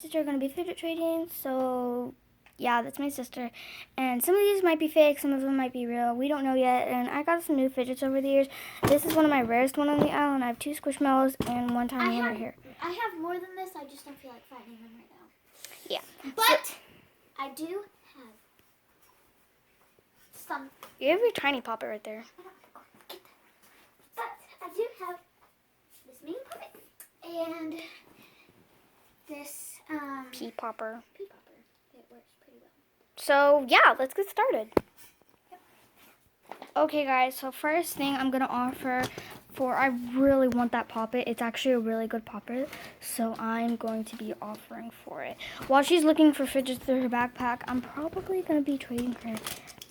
Sister are going to be fidget trading, so yeah, that's my sister. And some of these might be fake, some of them might be real. We don't know yet. And I got some new fidgets over the years. This is one of my rarest one on the island. I have 2 squishmallows and 1 tiny one right here. I have more than this. I just don't feel like finding them right now. Yeah. But I do have some. You have your tiny poppet right there. But I do have this mini poppet and this Pea popper. pea popper. It works pretty well. So yeah, let's get started. Yep. Okay guys, so first thing I'm going to offer I really want that poppet. It's actually a really good poppet, so I'm going to be offering for it. While she's looking for fidgets through her backpack, I'm probably going to be trading her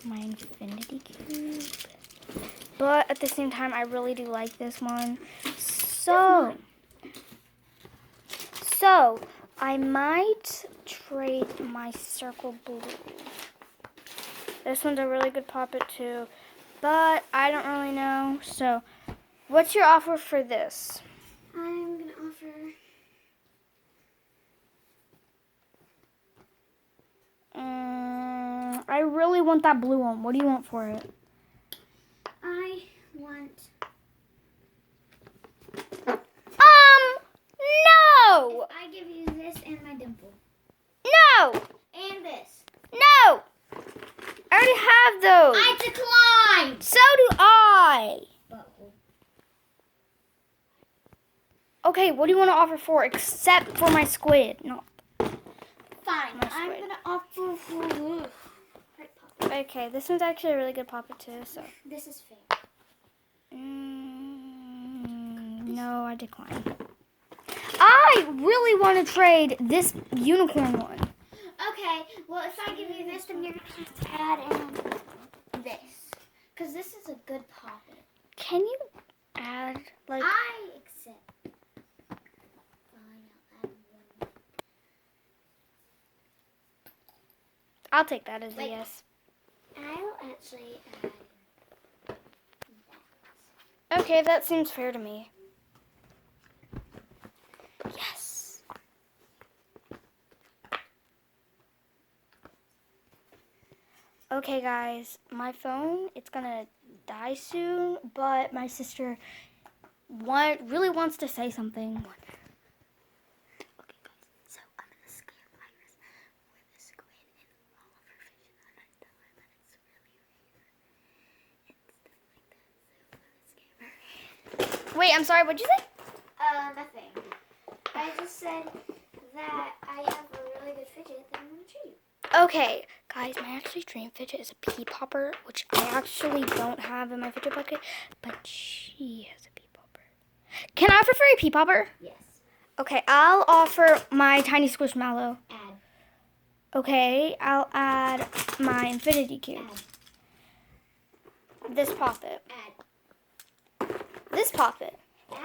my infinity cube. But at the same time, I really do like this one. So I might trade my circle blue. This one's a really good poppet too, but I don't really know. So what's your offer for this? I'm going to offer... I really want that blue one. What do you want for it? I want... No! If I give you this and my dimple. No! And this. No! I already have those. I declined! So do I. Butthole. Okay, what do you want to offer for except for my squid? No. Fine, My I'm squid. going to offer for... Right, pop. Okay, this one's actually a really good poppet too, so. This is fake. No, I decline. I really want to trade this unicorn one. Okay, well, if I give you this, then you're going to have to add in this. Because this is a good poppet. Can you add, like... I accept. Fine, I'll add one. I'll take that as a Wait. yes. I'll actually add that. Okay, that seems fair to me. Yes. Okay, guys, my phone, it's gonna die soon, but my sister really wants to say something. Okay, guys, so I'm gonna scare Iris with a squid and all of her fish, and I tell her that it's really rare and stuff like that, so I'm gonna scare her. Wait, I'm sorry, what'd you say? Nothing. I just said that I have a really good fidget that I'm going to treat you. Okay, guys, my actually dream fidget is a pea popper, which I actually don't have in my fidget bucket, but she has a pea popper. Can I offer for a pea popper? Yes. Okay, I'll offer my tiny squishmallow. Add. Okay, I'll add my infinity cube. Add. This poppet. Add. This poppet. Add.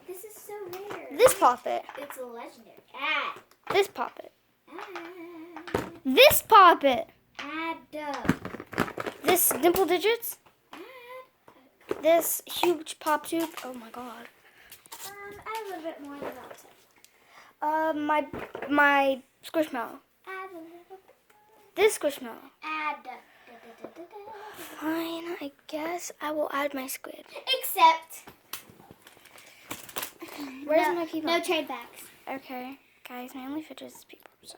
This is so rare. This poppet. It's a legendary. Add. This poppet. Add. This poppet. Add. This dimple digits. Add. This huge pop tube. Oh my god. Add a little bit more than that. My squishmallow. Add a little bit. This squishmallow. Add. Fine, I guess I will add my squid. Except. Where's my pea No popper? trade backs. Okay, guys, my only fidget is pea popper, so.